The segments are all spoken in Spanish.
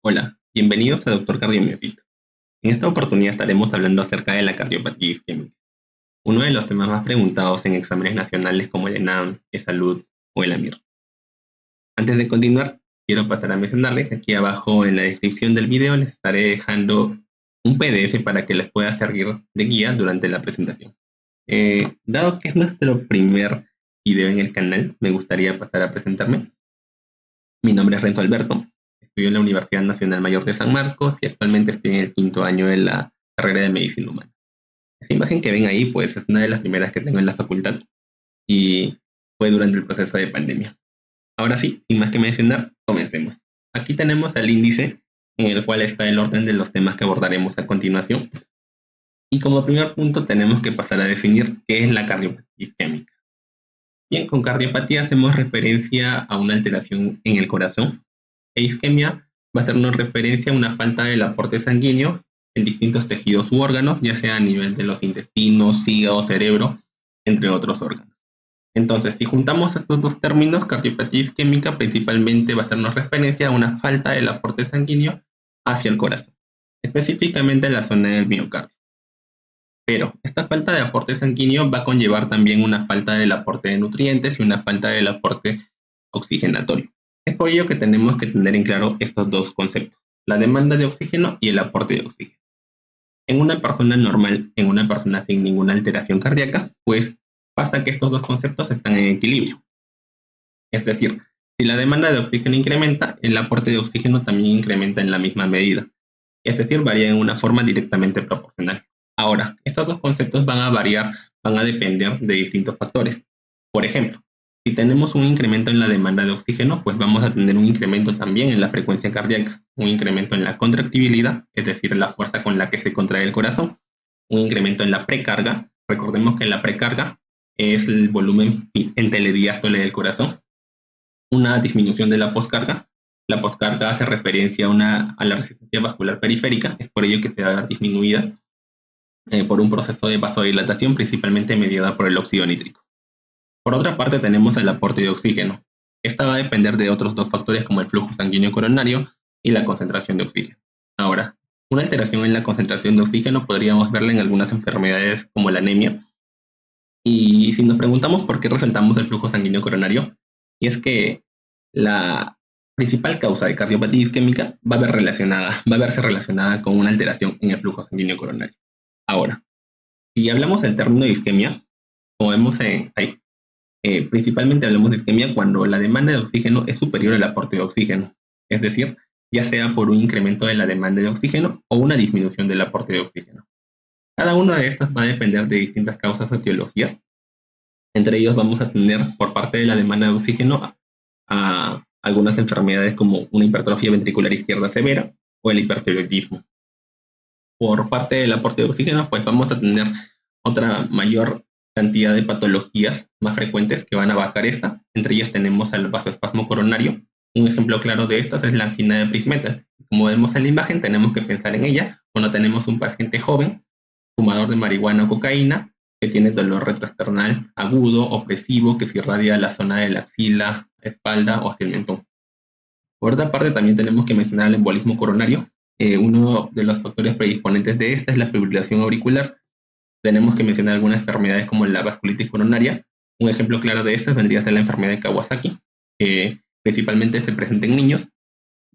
Hola, bienvenidos a Doctor Cardiomiocito. En esta oportunidad estaremos hablando acerca de la cardiopatía isquémica, uno de los temas más preguntados en exámenes nacionales como el ENAM, eSalud o el AMIR. Antes de continuar, quiero pasar a mencionarles que aquí abajo en la descripción del video les estaré dejando un PDF para que les pueda servir de guía durante la presentación. Dado que es nuestro primer video en el canal, me gustaría pasar a presentarme. Mi nombre es Renzo Alberto. Estudio en la Universidad Nacional Mayor de San Marcos y actualmente estoy en el quinto año de la carrera de Medicina Humana. Esa imagen que ven ahí, pues es una de las primeras que tengo en la facultad y fue durante el proceso de pandemia. Ahora sí, sin más que mencionar, comencemos. Aquí tenemos el índice en el cual está el orden de los temas que abordaremos a continuación. Y como primer punto tenemos que pasar a definir qué es la cardiopatía isquémica. Bien, con cardiopatía hacemos referencia a una alteración en el corazón. E isquemia va a hacernos referencia a una falta del aporte sanguíneo en distintos tejidos u órganos, ya sea a nivel de los intestinos, hígado, cerebro, entre otros órganos. Entonces, si juntamos estos dos términos, cardiopatía isquémica principalmente va a hacernos referencia a una falta del aporte sanguíneo hacia el corazón, específicamente en la zona del miocardio. Pero esta falta de aporte sanguíneo va a conllevar también una falta del aporte de nutrientes y una falta del aporte oxigenatorio. Es por ello que tenemos que tener en claro estos dos conceptos, la demanda de oxígeno y el aporte de oxígeno. En una persona normal, en una persona sin ninguna alteración cardíaca, pues pasa que estos dos conceptos están en equilibrio. Es decir, si la demanda de oxígeno incrementa, el aporte de oxígeno también incrementa en la misma medida. Es decir, varía en una forma directamente proporcional. Ahora, estos dos conceptos van a variar, van a depender de distintos factores. Por ejemplo, si tenemos un incremento en la demanda de oxígeno, pues vamos a tener un incremento también en la frecuencia cardíaca, un incremento en la contractibilidad, es decir, la fuerza con la que se contrae el corazón, un incremento en la precarga. Recordemos que la precarga es el volumen en telediástole del corazón, una disminución de la poscarga. La poscarga hace referencia a la resistencia vascular periférica, es por ello que se va a ver disminuida por un proceso de vasodilatación principalmente mediada por el óxido nítrico. Por otra parte tenemos el aporte de oxígeno. Esta va a depender de otros dos factores como el flujo sanguíneo coronario y la concentración de oxígeno. Ahora, una alteración en la concentración de oxígeno podríamos verla en algunas enfermedades como la anemia. Y si nos preguntamos por qué resaltamos el flujo sanguíneo coronario, y es que la principal causa de cardiopatía isquémica va a verse relacionada con una alteración en el flujo sanguíneo coronario. Ahora, si hablamos del término de isquemia, como vemos ahí, principalmente hablamos de isquemia cuando la demanda de oxígeno es superior al aporte de oxígeno, es decir, ya sea por un incremento de la demanda de oxígeno o una disminución del aporte de oxígeno. Cada una de estas va a depender de distintas causas o etiologías. Entre ellos vamos a tener por parte de la demanda de oxígeno a algunas enfermedades como una hipertrofia ventricular izquierda severa o el hipertiroidismo. Por parte del aporte de oxígeno, pues vamos a tener otra mayor cantidad de patologías más frecuentes que van a abarcar esta. Entre ellas tenemos el vasoespasmo coronario. Un ejemplo claro de estas es la angina de Prinzmetal. Como vemos en la imagen, tenemos que pensar en ella cuando tenemos un paciente joven, fumador de marihuana o cocaína, que tiene dolor retroesternal agudo, opresivo, que se irradia a la zona de la axila, espalda o hacia el mentón. Por otra parte, también tenemos que mencionar el embolismo coronario. Uno de los factores predisponentes de esta es la fibrilación auricular. Tenemos que mencionar algunas enfermedades como la vasculitis coronaria. Un ejemplo claro de estas vendría a ser la enfermedad de Kawasaki, que principalmente se presenta en niños,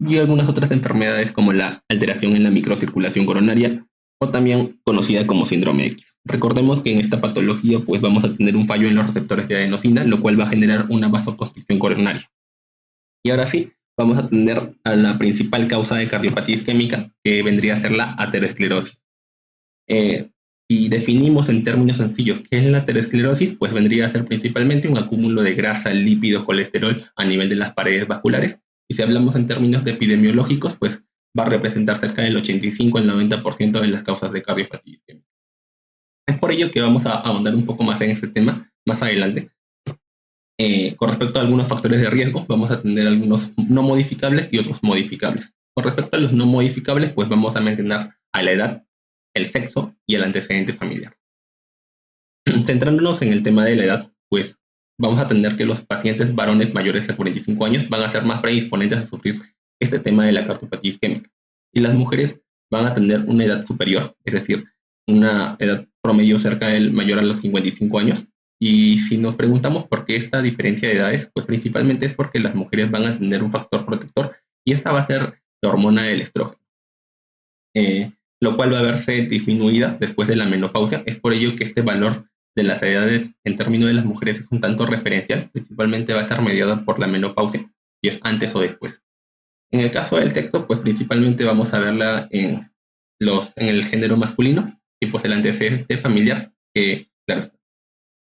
y algunas otras enfermedades como la alteración en la microcirculación coronaria, o también conocida como síndrome X. Recordemos que en esta patología pues vamos a tener un fallo en los receptores de adenosina, lo cual va a generar una vasoconstricción coronaria. Y ahora sí, vamos a atender a la principal causa de cardiopatía isquémica, que vendría a ser la aterosclerosis. Si definimos en términos sencillos qué es la aterosclerosis, pues vendría a ser principalmente un acúmulo de grasa, lípidos, colesterol a nivel de las paredes vasculares. Y si hablamos en términos de epidemiológicos, pues va a representar cerca del 85 al 90% de las causas de cardiopatía isquémica. Es por ello que vamos a ahondar un poco más en este tema más adelante. Con respecto a algunos factores de riesgo, vamos a tener algunos no modificables y otros modificables. Con respecto a los no modificables, pues vamos a mencionar a la edad, el sexo y el antecedente familiar. Centrándonos en el tema de la edad, pues vamos a tener que los pacientes varones mayores de 45 años van a ser más predisponentes a sufrir este tema de la cardiopatía isquémica. Y las mujeres van a tener una edad superior, es decir, una edad promedio cerca del mayor a los 55 años. Y si nos preguntamos por qué esta diferencia de edades, pues principalmente es porque las mujeres van a tener un factor protector y esta va a ser la hormona del estrógeno, lo cual va a verse disminuida después de la menopausia. Es por ello que este valor de las edades en términos de las mujeres es un tanto referencial, principalmente va a estar mediado por la menopausia y es antes o después. En el caso del sexo, pues principalmente vamos a verla en el género masculino y pues el antecedente familiar, que claro está.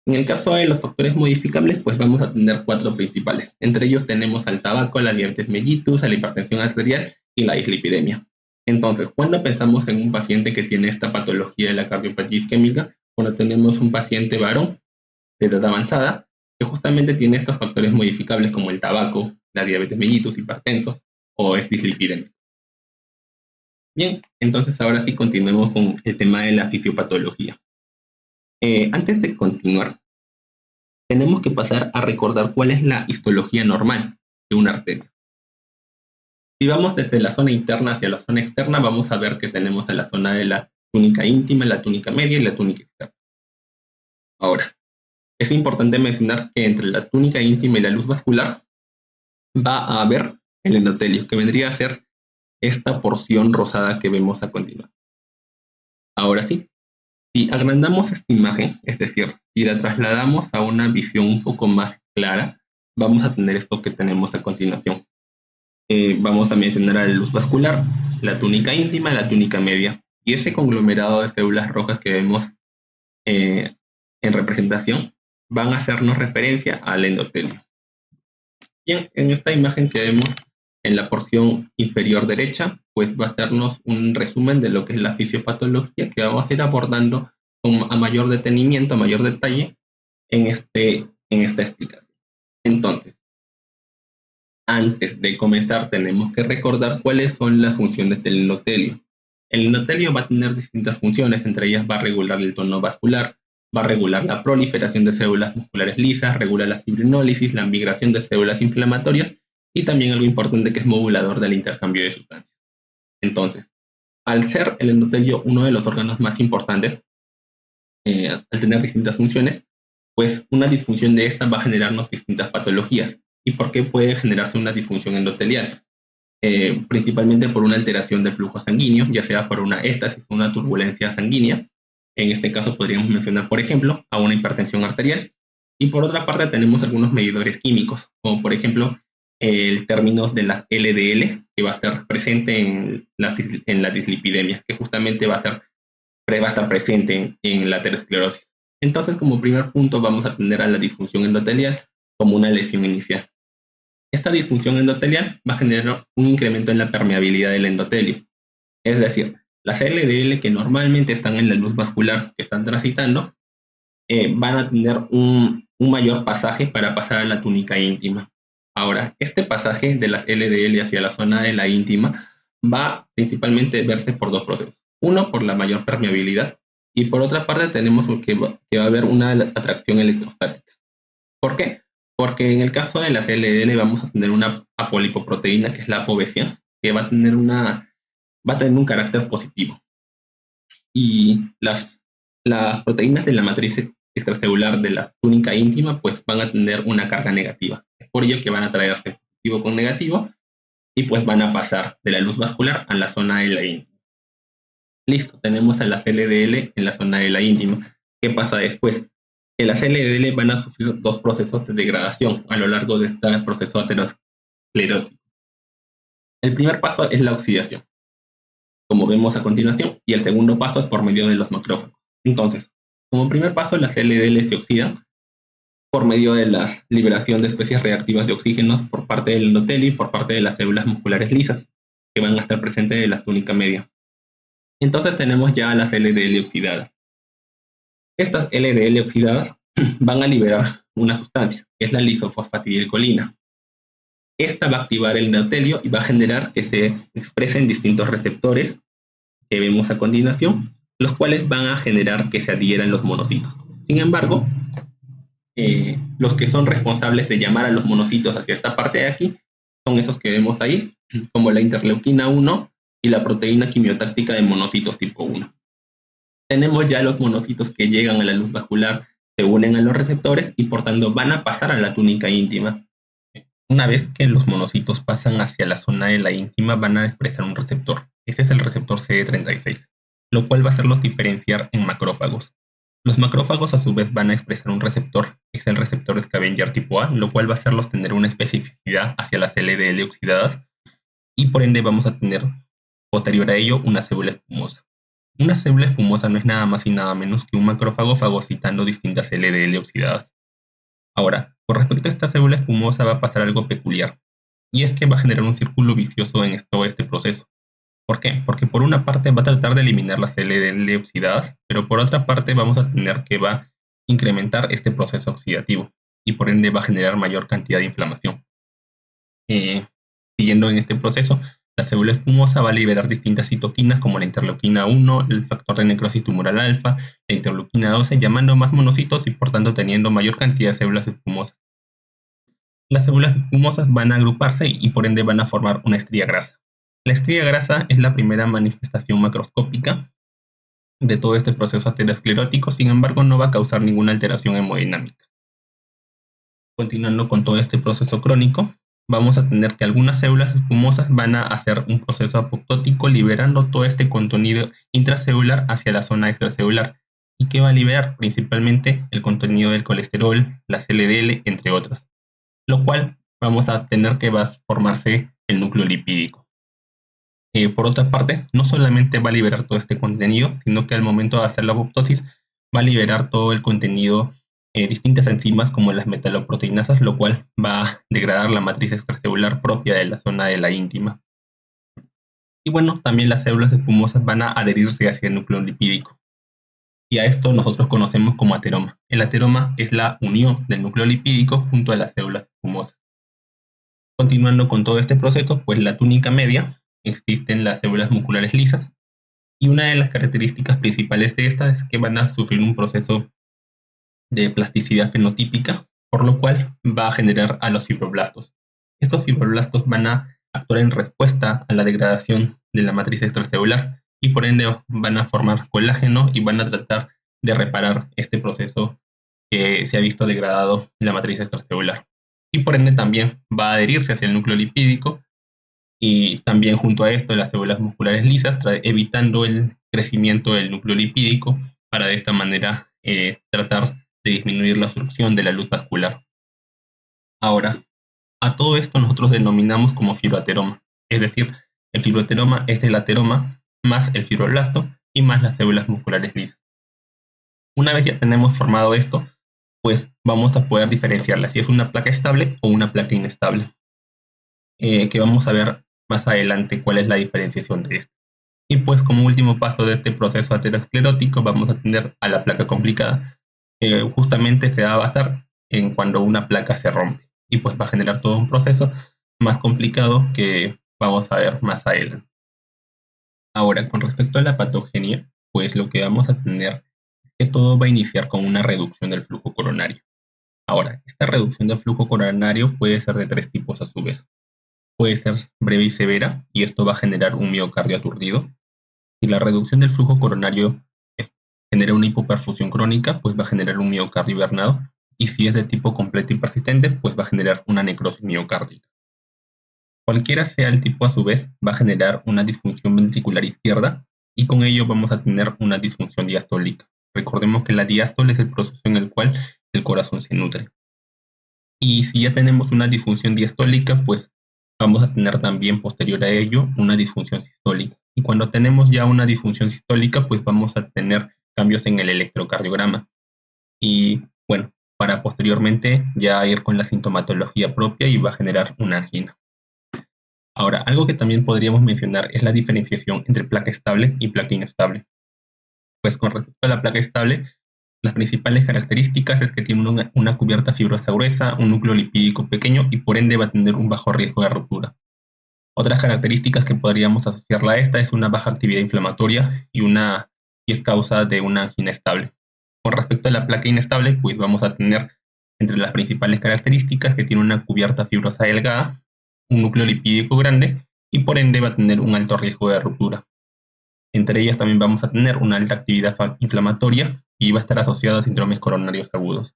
En el caso de los factores modificables, pues vamos a tener 4 principales. Entre ellos tenemos al tabaco, la diabetes mellitus, a la hipertensión arterial y la dislipidemia. Entonces, cuando pensamos en un paciente que tiene esta patología de la cardiopatía isquémica, cuando tenemos un paciente varón de edad avanzada, que justamente tiene estos factores modificables como el tabaco, la diabetes mellitus, hipertenso o es dislipidémico. Bien, entonces ahora sí continuemos con el tema de la fisiopatología. Antes de continuar, tenemos que pasar a recordar cuál es la histología normal de una arteria. Si vamos desde la zona interna hacia la zona externa, vamos a ver que tenemos en la zona de la túnica íntima, la túnica media y la túnica externa. Ahora, es importante mencionar que entre la túnica íntima y la luz vascular va a haber el endotelio, que vendría a ser esta porción rosada que vemos a continuación. Ahora sí, si agrandamos esta imagen, es decir, si la trasladamos a una visión un poco más clara, vamos a tener esto que tenemos a continuación. Vamos a mencionar a la luz vascular, la túnica íntima, la túnica media, y ese conglomerado de células rojas que vemos en representación van a hacernos referencia al endotelio. Bien, en esta imagen que vemos en la porción inferior derecha, pues va a hacernos un resumen de lo que es la fisiopatología que vamos a ir abordando a mayor detenimiento, a mayor detalle en esta explicación. Entonces, antes de comenzar tenemos que recordar cuáles son las funciones del endotelio. El endotelio va a tener distintas funciones, entre ellas va a regular el tono vascular, va a regular la proliferación de células musculares lisas, regula la fibrinólisis, la migración de células inflamatorias y también algo importante que es modulador del intercambio de sustancias. Entonces, al ser el endotelio uno de los órganos más importantes, al tener distintas funciones, pues una disfunción de esta va a generarnos distintas patologías. ¿Y por qué puede generarse una disfunción endotelial? Principalmente por una alteración del flujo sanguíneo, ya sea por una éstasis o una turbulencia sanguínea. En este caso podríamos mencionar, por ejemplo, a una hipertensión arterial. Y por otra parte tenemos algunos medidores químicos, como por ejemplo el término de las LDL, que va a estar presente en la dislipidemia, que justamente va a estar presente en la aterosclerosis. Entonces, como primer punto, vamos a tener a la disfunción endotelial como una lesión inicial. Esta disfunción endotelial va a generar un incremento en la permeabilidad del endotelio. Es decir, las LDL que normalmente están en la luz vascular que están transitando, van a tener un mayor pasaje para pasar a la túnica íntima. Ahora, este pasaje de las LDL hacia la zona de la íntima va principalmente a verse por 2 procesos. Uno, por la mayor permeabilidad, y por otra parte tenemos que va a haber una atracción electrostática. ¿Por qué? Porque en el caso de las LDL vamos a tener una apolipoproteína, que es la ApoB100, que va a tener un carácter positivo. Y las proteínas de la matriz extracelular de la túnica íntima pues van a tener una carga negativa. Es por ello que van a traerse positivo con negativo y pues van a pasar de la luz vascular a la zona de la íntima. Listo, tenemos a las LDL en la zona de la íntima. ¿Qué pasa después? Que las LDL van a sufrir 2 procesos de degradación a lo largo de este proceso aterosclerótico. El primer paso es la oxidación, como vemos a continuación, y el segundo paso es por medio de los macrófagos. Entonces, como primer paso, las LDL se oxidan por medio de la liberación de especies reactivas de oxígenos por parte del endotelio y por parte de las células musculares lisas, que van a estar presentes en la túnica media. Entonces tenemos ya las LDL oxidadas. Estas LDL oxidadas van a liberar una sustancia, que es la lisofosfatidilcolina. Esta va a activar el endotelio y va a generar que se expresen distintos receptores que vemos a continuación, los cuales van a generar que se adhieran los monocitos. Sin embargo, los que son responsables de llamar a los monocitos hacia esta parte de aquí son esos que vemos ahí, como la interleuquina 1 y la proteína quimiotáctica de monocitos tipo 1. Tenemos ya los monocitos que llegan a la luz vascular, se unen a los receptores y por tanto van a pasar a la túnica íntima. Una vez que los monocitos pasan hacia la zona de la íntima, van a expresar un receptor. Ese es el receptor CD36, lo cual va a hacerlos diferenciar en macrófagos. Los macrófagos a su vez van a expresar un receptor, que es el receptor Scavenger tipo A, lo cual va a hacerlos tener una especificidad hacia las LDL oxidadas y por ende vamos a tener posterior a ello una célula espumosa. Una célula espumosa no es nada más y nada menos que un macrófago fagocitando distintas LDL oxidadas. Ahora, con respecto a esta célula espumosa va a pasar algo peculiar, y es que va a generar un círculo vicioso en todo este proceso. ¿Por qué? Porque por una parte va a tratar de eliminar las LDL oxidadas, pero por otra parte vamos a tener que va a incrementar este proceso oxidativo, y por ende va a generar mayor cantidad de inflamación. Siguiendo en este proceso, la célula espumosa va a liberar distintas citoquinas como la interleuquina 1, el factor de necrosis tumoral alfa, la interleuquina 12, llamando más monocitos y por tanto teniendo mayor cantidad de células espumosas. Las células espumosas van a agruparse y por ende van a formar una estría grasa. La estría grasa es la primera manifestación macroscópica de todo este proceso aterosclerótico, sin embargo no va a causar ninguna alteración hemodinámica. Continuando con todo este proceso crónico, vamos a tener que algunas células espumosas van a hacer un proceso apoptótico liberando todo este contenido intracelular hacia la zona extracelular y que va a liberar principalmente el contenido del colesterol, las LDL, entre otros, lo cual vamos a tener que va a formarse el núcleo lipídico. Por otra parte, no solamente va a liberar todo este contenido, sino que al momento de hacer la apoptosis va a liberar todo el contenido, distintas enzimas como las metaloproteinasas, lo cual va a degradar la matriz extracelular propia de la zona de la íntima. Y bueno, también las células espumosas van a adherirse hacia el núcleo lipídico. Y a esto nosotros conocemos como ateroma. El ateroma es la unión del núcleo lipídico junto a las células espumosas. Continuando con todo este proceso, pues la túnica media existen las células musculares lisas. Y una de las características principales de estas es que van a sufrir un proceso de plasticidad fenotípica, por lo cual va a generar a los fibroblastos. Estos fibroblastos van a actuar en respuesta a la degradación de la matriz extracelular y por ende van a formar colágeno y van a tratar de reparar este proceso que se ha visto degradado en la matriz extracelular. Y por ende también va a adherirse hacia el núcleo lipídico y también junto a esto las células musculares lisas, evitando el crecimiento del núcleo lipídico para de esta manera tratar de disminuir la obstrucción de la luz vascular. Ahora, a todo esto nosotros denominamos como fibroateroma, es decir, el fibroateroma es el ateroma más el fibroblasto y más las células musculares lisas. Una vez ya tenemos formado esto, pues vamos a poder diferenciarla si es una placa estable o una placa inestable, que vamos a ver más adelante cuál es la diferenciación de esto. Y pues como último paso de este proceso aterosclerótico vamos a tener a la placa complicada, que justamente se va a basar en cuando una placa se rompe y pues va a generar todo un proceso más complicado que vamos a ver más adelante. Ahora, con respecto a la patogenia, pues lo que vamos a tener es que todo va a iniciar con una reducción del flujo coronario. Ahora, esta reducción del flujo coronario puede ser de tres tipos a su vez. Puede ser breve y severa, y esto va a generar un miocardio aturdido. Si la reducción del flujo coronario genera una hipoperfusión crónica, pues va a generar un miocardio hibernado. Y si es de tipo completo y persistente, pues va a generar una necrosis miocárdica. Cualquiera sea el tipo a su vez, va a generar una disfunción ventricular izquierda y con ello vamos a tener una disfunción diastólica. Recordemos que la diástole es el proceso en el cual el corazón se nutre. Y si ya tenemos una disfunción diastólica, pues vamos a tener también posterior a ello una disfunción sistólica. Y cuando tenemos ya una disfunción sistólica, pues vamos a tener cambios en el electrocardiograma. Y bueno, para posteriormente ya ir con la sintomatología propia y va a generar una angina. Ahora, algo que también podríamos mencionar es la diferenciación entre placa estable y placa inestable. Pues con respecto a la placa estable, las principales características es que tiene una cubierta fibrosa gruesa, un núcleo lipídico pequeño y por ende va a tener un bajo riesgo de ruptura. Otras características que podríamos asociarla a esta es una baja actividad inflamatoria y es causa de una angina estable. Con respecto a la placa inestable, pues vamos a tener entre las principales características que tiene una cubierta fibrosa delgada, un núcleo lipídico grande y por ende va a tener un alto riesgo de ruptura. Entre ellas también vamos a tener una alta actividad inflamatoria y va a estar asociado a síndromes coronarios agudos.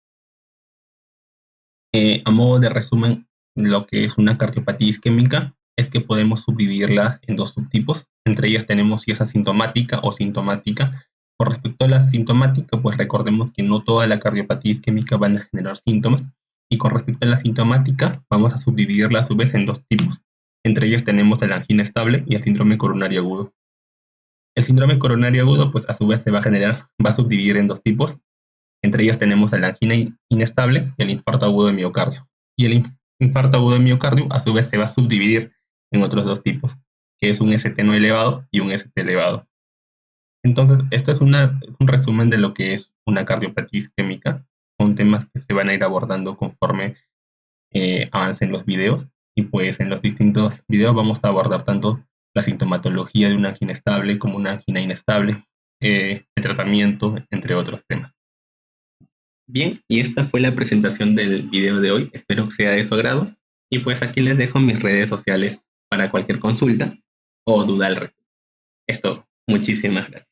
A modo de resumen, lo que es una cardiopatía isquémica es que podemos subdividirla en dos subtipos. Entre ellas tenemos si es asintomática o sintomática. Con respecto a la sintomática, pues recordemos que no toda la cardiopatía isquémica van a generar síntomas. Y con respecto a la sintomática, vamos a subdividirla a su vez en dos tipos. Entre ellas tenemos la angina estable y el síndrome coronario agudo. El síndrome coronario agudo, pues a su vez va a subdividir en dos tipos. Entre ellas tenemos la angina inestable y el infarto agudo de miocardio. Y el infarto agudo de miocardio a su vez se va a subdividir en otros dos tipos, que es un ST no elevado y un ST elevado. Entonces, esto es un resumen de lo que es una cardiopatía isquémica. Son temas que se van a ir abordando conforme avancen los videos. Y pues en los distintos videos vamos a abordar tanto la sintomatología de una angina estable como una angina inestable, el tratamiento, entre otros temas. Bien, y esta fue la presentación del video de hoy. Espero que sea de su agrado. Y pues aquí les dejo mis redes sociales para cualquier consulta o duda al respecto. Es todo. Muchísimas gracias.